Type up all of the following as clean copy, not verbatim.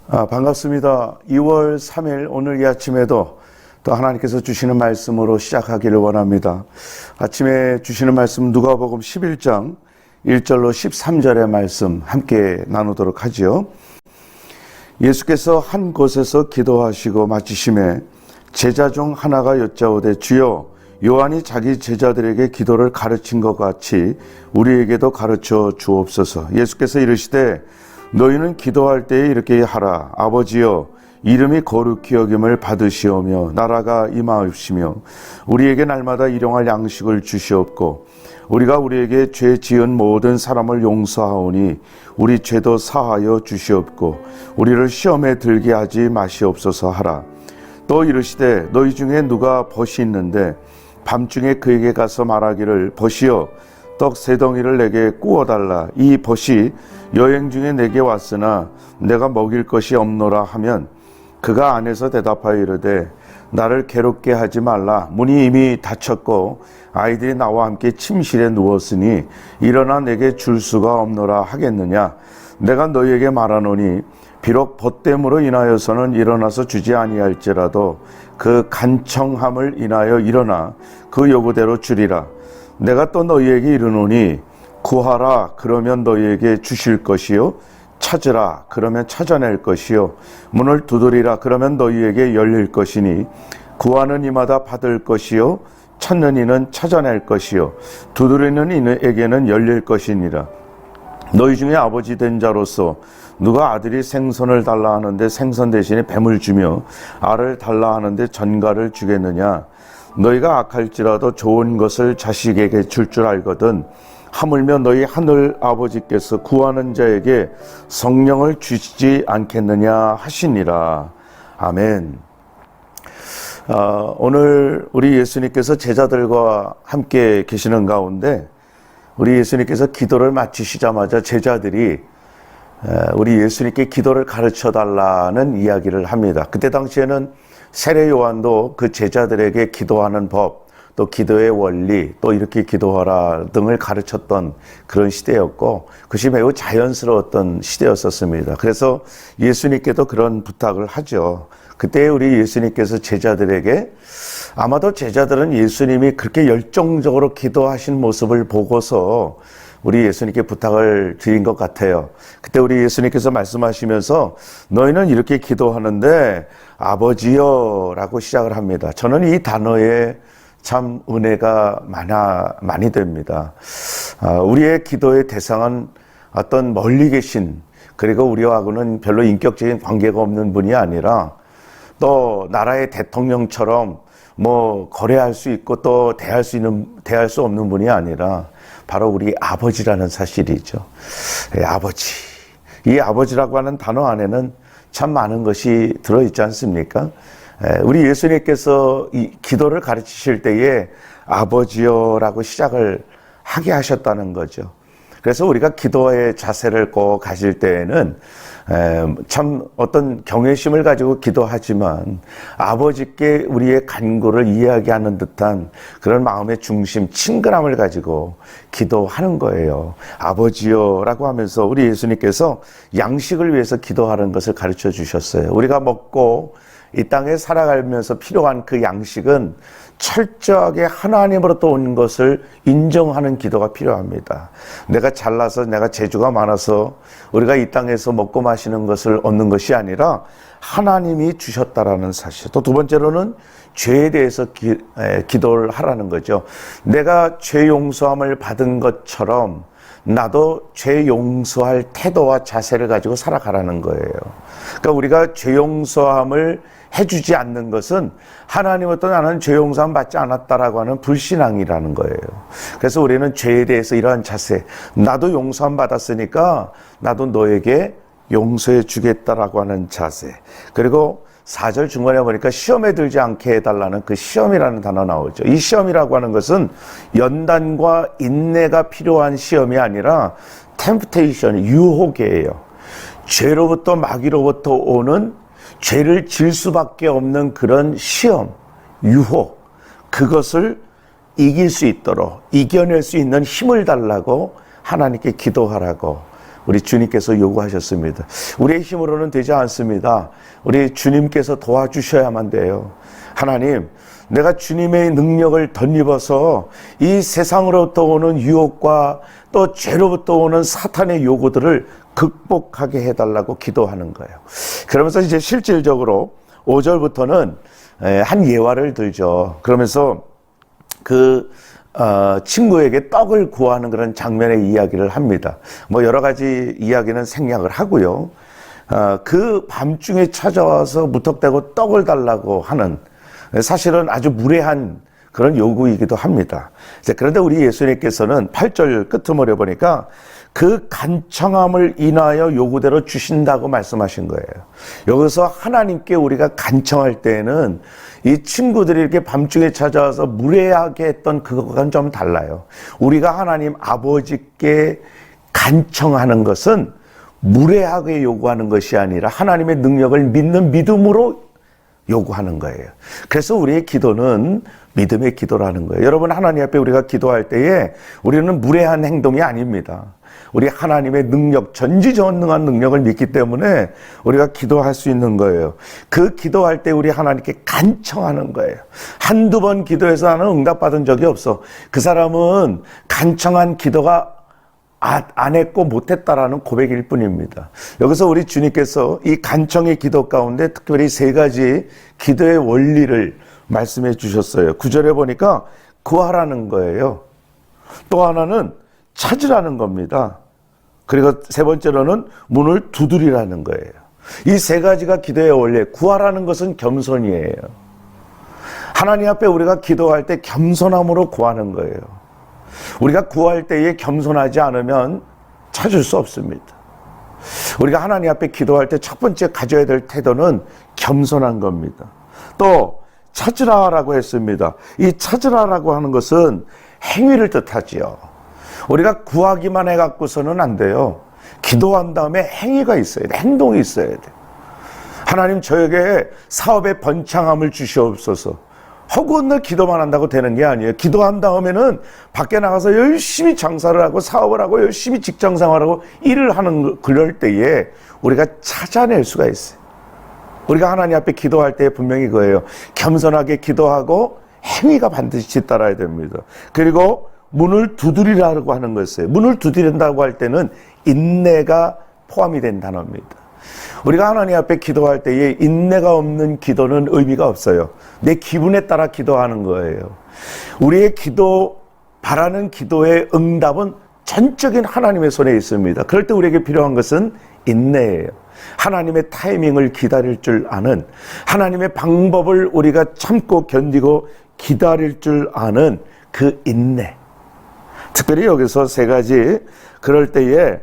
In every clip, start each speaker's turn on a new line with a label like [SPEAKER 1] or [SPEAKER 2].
[SPEAKER 1] 반갑습니다. 2월 3일 오늘 이 아침에도 또 하나님께서 주시는 말씀으로 시작하기를 원합니다. 아침에 주시는 말씀 누가복음 11장 1절로 13절의 말씀 함께 나누도록 하지요. 예수께서 한 곳에서 기도하시고 마치심에 제자 중 하나가 여짜오되 주여 요한이 자기 제자들에게 기도를 가르친 것 같이 우리에게도 가르쳐 주옵소서. 예수께서 이르시되 너희는 기도할 때에 이렇게 하라. 아버지여 이름이 거룩히 여김을 받으시오며 나라가 임하옵시며 우리에게 날마다 일용할 양식을 주시옵고 우리가 우리에게 죄 지은 모든 사람을 용서하오니 우리 죄도 사하여 주시옵고 우리를 시험에 들게 하지 마시옵소서 하라. 또 이르시되 너희 중에 누가 벗이 있는데 밤중에 그에게 가서 말하기를 벗이여 떡 세 덩이를 내게 구워달라. 이 벗이 여행 중에 내게 왔으나 내가 먹일 것이 없노라 하면 그가 안에서 대답하여 이르되 나를 괴롭게 하지 말라. 문이 이미 닫혔고 아이들이 나와 함께 침실에 누웠으니 일어나 내게 줄 수가 없노라 하겠느냐. 내가 너희에게 말하노니 비록 벗됨으로 인하여서는 일어나서 주지 아니할지라도 그 간청함을 인하여 일어나 그 요구대로 주리라. 내가 또 너희에게 이르노니 구하라 그러면 너희에게 주실 것이요 찾으라 그러면 찾아낼 것이요 문을 두드리라 그러면 너희에게 열릴 것이니 구하는 이마다 받을 것이요 찾는 이는 찾아낼 것이요 두드리는 이에게는 열릴 것이니라. 너희 중에 아버지 된 자로서 누가 아들이 생선을 달라 하는데 생선 대신에 뱀을 주며 알을 달라 하는데 전갈을 주겠느냐. 너희가 악할지라도 좋은 것을 자식에게 줄 줄 알거든 하물며 너희 하늘 아버지께서 구하는 자에게 성령을 주시지 않겠느냐 하시니라. 아멘. 오늘 우리 예수님께서 제자들과 함께 계시는 가운데 우리 예수님께서 기도를 마치시자마자 제자들이 우리 예수님께 기도를 가르쳐 달라는 이야기를 합니다. 그때 당시에는 세례 요한도 그 제자들에게 기도하는 법, 또 기도의 원리, 또 이렇게 기도하라 등을 가르쳤던 그런 시대였고 그것이 매우 자연스러웠던 시대였었습니다. 그래서 예수님께도 그런 부탁을 하죠. 그때 우리 예수님께서 제자들에게 아마도 제자들은 예수님이 그렇게 열정적으로 기도하신 모습을 보고서 우리 예수님께 부탁을 드린 것 같아요. 그때 우리 예수님께서 말씀하시면서 너희는 이렇게 기도하는데 아버지여 라고 시작을 합니다. 저는 이 단어에 참 은혜가 많이 됩니다. 우리의 기도의 대상은 어떤 멀리 계신 그리고 우리하고는 별로 인격적인 관계가 없는 분이 아니라 또 나라의 대통령처럼 거래할 수 있고 또 대할 수 없는 분이 아니라 바로 우리 아버지라는 사실이죠. 아버지. 이 아버지라고 하는 단어 안에는 참 많은 것이 들어있지 않습니까? 우리 예수님께서 이 기도를 가르치실 때에 아버지여라고 시작을 하게 하셨다는 거죠. 그래서 우리가 기도의 자세를 꼭 가질 때에는 참 어떤 경외심을 가지고 기도하지만 아버지께 우리의 간구를 이야기하는 듯한 그런 마음의 중심, 친근함을 가지고 기도하는 거예요. 아버지여라고 하면서 우리 예수님께서 양식을 위해서 기도하는 것을 가르쳐 주셨어요. 우리가 먹고 이 땅에 살아가면서 필요한 그 양식은 철저하게 하나님으로부터 온 것을 인정하는 기도가 필요합니다. 내가 잘나서 내가 재주가 많아서 우리가 이 땅에서 먹고 마시는 것을 얻는 것이 아니라 하나님이 주셨다라는 사실. 또 두 번째로는 죄에 대해서 기도를 하라는 거죠. 내가 죄 용서함을 받은 것처럼 나도 죄 용서할 태도와 자세를 가지고 살아가라는 거예요. 그러니까 우리가 죄 용서함을 해주지 않는 것은 하나님으로부터 나는 죄 용서함 받지 않았다라고 하는 불신앙이라는 거예요. 그래서 우리는 죄에 대해서 이러한 자세, 나도 용서함 받았으니까 나도 너에게 용서해 주겠다라고 하는 자세. 그리고 4절 중간에 보니까 시험에 들지 않게 해달라는 그 시험이라는 단어 나오죠. 이 시험이라고 하는 것은 연단과 인내가 필요한 시험이 아니라 템프테이션, 유혹이에요. 죄로부터 마귀로부터 오는 죄를 질 수밖에 없는 그런 시험, 유혹, 그것을 이길 수 있도록 이겨낼 수 있는 힘을 달라고 하나님께 기도하라고 우리 주님께서 요구하셨습니다. 우리의 힘으로는 되지 않습니다. 우리 주님께서 도와주셔야만 돼요. 하나님, 내가 주님의 능력을 덧입어서 이 세상으로부터 오는 유혹과 또 죄로부터 오는 사탄의 요구들을 극복하게 해달라고 기도하는 거예요. 그러면서 이제 실질적으로 5절부터는 한 예화를 들죠. 그러면서 친구에게 떡을 구하는 그런 장면의 이야기를 합니다. 뭐 여러 가지 이야기는 생략을 하고요. 그 밤중에 찾아와서 무턱대고 떡을 달라고 하는, 사실은 아주 무례한 그런 요구이기도 합니다. 그런데 우리 예수님께서는 8절 끄트머리 보니까 그 간청함을 인하여 요구대로 주신다고 말씀하신 거예요. 여기서 하나님께 우리가 간청할 때에는 이 친구들이 이렇게 밤중에 찾아와서 무례하게 했던 그것과는 좀 달라요. 우리가 하나님 아버지께 간청하는 것은 무례하게 요구하는 것이 아니라 하나님의 능력을 믿는 믿음으로 요구하는 거예요. 그래서 우리의 기도는 믿음의 기도라는 거예요. 여러분, 하나님 앞에 우리가 기도할 때에 우리는 무례한 행동이 아닙니다. 우리 하나님의 능력, 전지전능한 능력을 믿기 때문에 우리가 기도할 수 있는 거예요. 그 기도할 때 우리 하나님께 간청하는 거예요. 한두 번 기도해서 나는 응답받은 적이 없어. 그 사람은 간청한 기도가 안 했고 못했다라는 고백일 뿐입니다. 여기서 우리 주님께서 이 간청의 기도 가운데 특별히 세 가지 기도의 원리를 말씀해 주셨어요. 9절에 보니까 구하라는 거예요. 또 하나는 찾으라는 겁니다. 그리고 세 번째로는 문을 두드리라는 거예요. 이 세 가지가 기도의 원리. 구하라는 것은 겸손이에요. 하나님 앞에 우리가 기도할 때 겸손함으로 구하는 거예요. 우리가 구할 때에 겸손하지 않으면 찾을 수 없습니다. 우리가 하나님 앞에 기도할 때 첫 번째 가져야 될 태도는 겸손한 겁니다. 또 찾으라라고 했습니다. 이 찾으라라고 하는 것은 행위를 뜻하지요. 우리가 구하기만 해갖고서는 안 돼요. 기도한 다음에 행위가 있어야 돼. 행동이 있어야 돼. 하나님, 저에게 사업의 번창함을 주시옵소서. 허구헌날 기도만 한다고 되는 게 아니에요. 기도한 다음에는 밖에 나가서 열심히 장사를 하고 사업을 하고 열심히 직장 생활하고 일을 하는, 그럴 때에 우리가 찾아낼 수가 있어요. 우리가 하나님 앞에 기도할 때 분명히 그거예요. 겸손하게 기도하고 행위가 반드시 따라야 됩니다. 그리고 문을 두드리라고 하는 것이에요. 문을 두드린다고 할 때는 인내가 포함이 된 단어입니다. 우리가 하나님 앞에 기도할 때에 인내가 없는 기도는 의미가 없어요. 내 기분에 따라 기도하는 거예요. 우리의 기도, 바라는 기도의 응답은 전적인 하나님의 손에 있습니다. 그럴 때 우리에게 필요한 것은 인내예요. 하나님의 타이밍을 기다릴 줄 아는, 하나님의 방법을 우리가 참고 견디고 기다릴 줄 아는 그 인내. 특별히 여기서 세 가지, 그럴 때에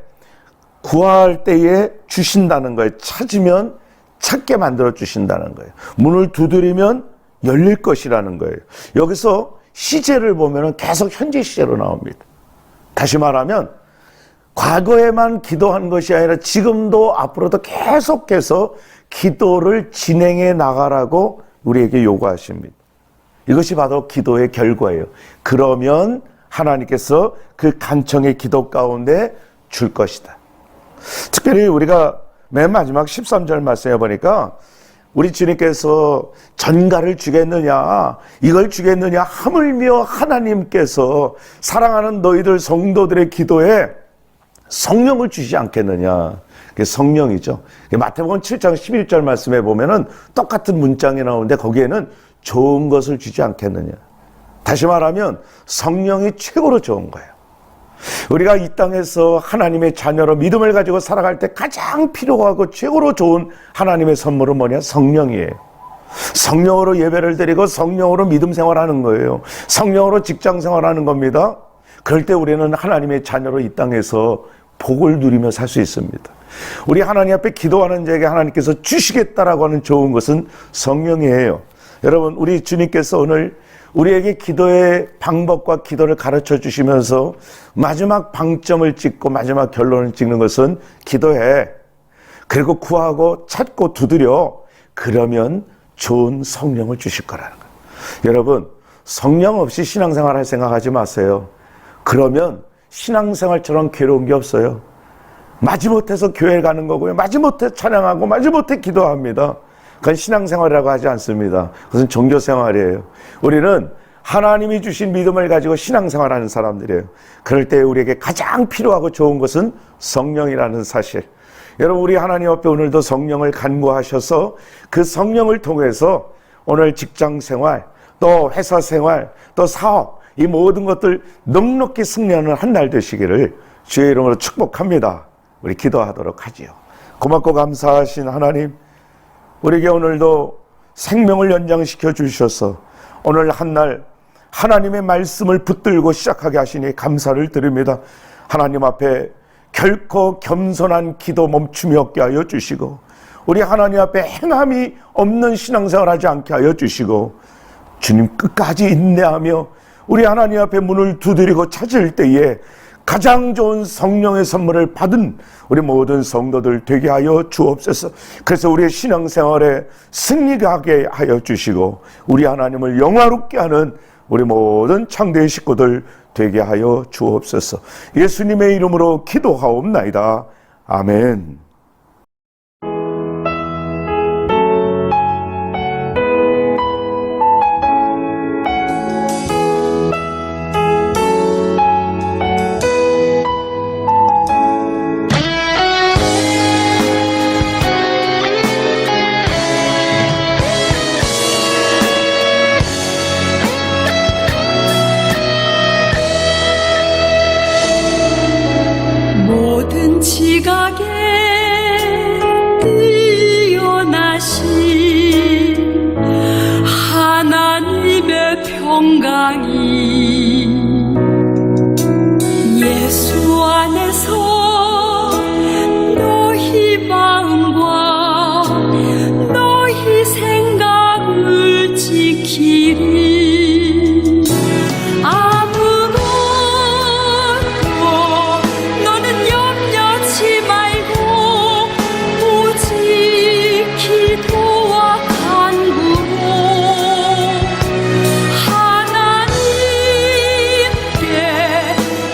[SPEAKER 1] 구할 때에 주신다는 거예요. 찾으면 찾게 만들어 주신다는 거예요. 문을 두드리면 열릴 것이라는 거예요. 여기서 시제를 보면 계속 현재 시제로 나옵니다. 다시 말하면 과거에만 기도한 것이 아니라 지금도 앞으로도 계속해서 기도를 진행해 나가라고 우리에게 요구하십니다. 이것이 바로 기도의 결과예요. 그러면 하나님께서 그 간청의 기도 가운데 줄 것이다. 특별히 우리가 맨 마지막 13절 말씀해 보니까 우리 주님께서 전가를 주겠느냐, 이걸 주겠느냐, 하물며 하나님께서 사랑하는 너희들 성도들의 기도에 성령을 주시지 않겠느냐. 그게 성령이죠. 마태복음 7장 11절 말씀에 보면은 똑같은 문장이 나오는데 거기에는 좋은 것을 주지 않겠느냐. 다시 말하면 성령이 최고로 좋은 거예요. 우리가 이 땅에서 하나님의 자녀로 믿음을 가지고 살아갈 때 가장 필요하고 최고로 좋은 하나님의 선물은 뭐냐? 성령이에요. 성령으로 예배를 드리고 성령으로 믿음 생활하는 거예요. 성령으로 직장 생활하는 겁니다. 그럴 때 우리는 하나님의 자녀로 이 땅에서 복을 누리며 살 수 있습니다. 우리 하나님 앞에 기도하는 자에게 하나님께서 주시겠다라고 하는 좋은 것은 성령이에요. 여러분, 우리 주님께서 오늘 우리에게 기도의 방법과 기도를 가르쳐 주시면서 마지막 방점을 찍고 마지막 결론을 찍는 것은 기도해. 그리고 구하고 찾고 두드려. 그러면 좋은 성령을 주실 거라는 거예요. 여러분, 성령 없이 신앙생활 할 생각하지 마세요. 그러면 신앙생활처럼 괴로운 게 없어요. 마지못해서 교회 가는 거고요. 마지못해 찬양하고 마지못해 기도합니다. 그건 신앙생활이라고 하지 않습니다. 그것은 종교생활이에요. 우리는 하나님이 주신 믿음을 가지고 신앙생활하는 사람들이에요. 그럴 때 우리에게 가장 필요하고 좋은 것은 성령이라는 사실. 여러분, 우리 하나님 앞에 오늘도 성령을 간구하셔서 그 성령을 통해서 오늘 직장생활, 또 회사생활, 또 사업, 이 모든 것들 넉넉히 승리하는 한 날 되시기를 주의 이름으로 축복합니다. 우리 기도하도록 하지요. 고맙고 감사하신 하나님, 우리에게 오늘도 생명을 연장시켜 주셔서 오늘 한 날 하나님의 말씀을 붙들고 시작하게 하시니 감사를 드립니다. 하나님 앞에 결코 겸손한 기도 멈춤이 없게 하여 주시고, 우리 하나님 앞에 행함이 없는 신앙생활 하지 않게 하여 주시고, 주님 끝까지 인내하며 우리 하나님 앞에 문을 두드리고 찾을 때에 가장 좋은 성령의 선물을 받은 우리 모든 성도들 되게 하여 주옵소서. 그래서 우리의 신앙생활에 승리하게 하여 주시고, 우리 하나님을 영화롭게 하는 우리 모든 창대의 식구들 되게 하여 주옵소서. 예수님의 이름으로 기도하옵나이다. 아멘.
[SPEAKER 2] 모든 지각에 뛰어나신 하나님의 평강이 예수 안에서 너희 마음과 너희 생각을 지키리. 아무것도 너는 염려치 말고 오직 기도와 간구로 하나님께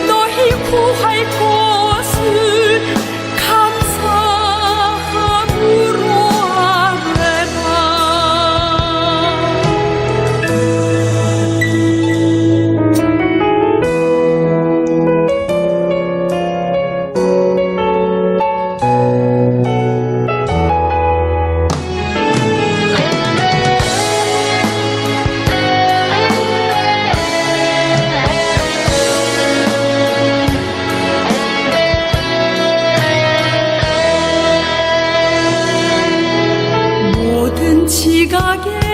[SPEAKER 2] 너희 구할 것을 감사함으로 아뢰라. 모든 지각에